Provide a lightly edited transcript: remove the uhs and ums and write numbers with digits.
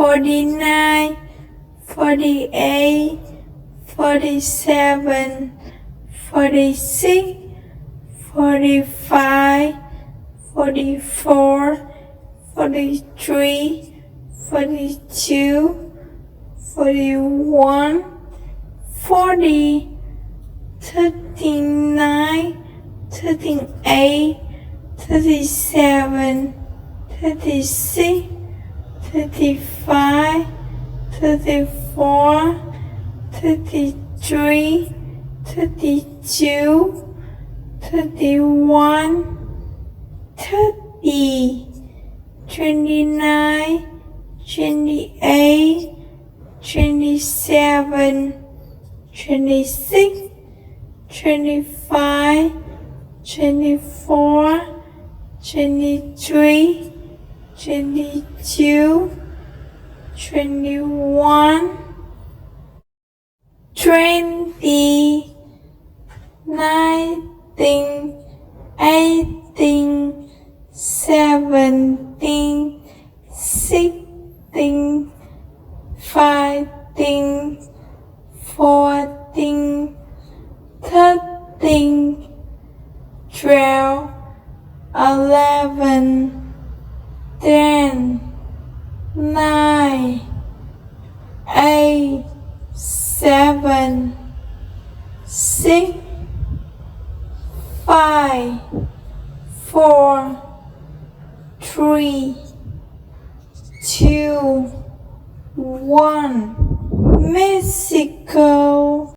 49, 48, 47, 46, 45, 44, 43, 42, 41, 40, 39, 38, 37, 36, 35, 34, 33, 32, 31, 30, 29, 28, 27, 26, 25, 24, 23, 22, 21, 20, 19, 18, 17, 16, 15, 14, 13, 12, 11, 10, 9, 8, 7, 6, 5, 4, 3, 2, 1. Mexico.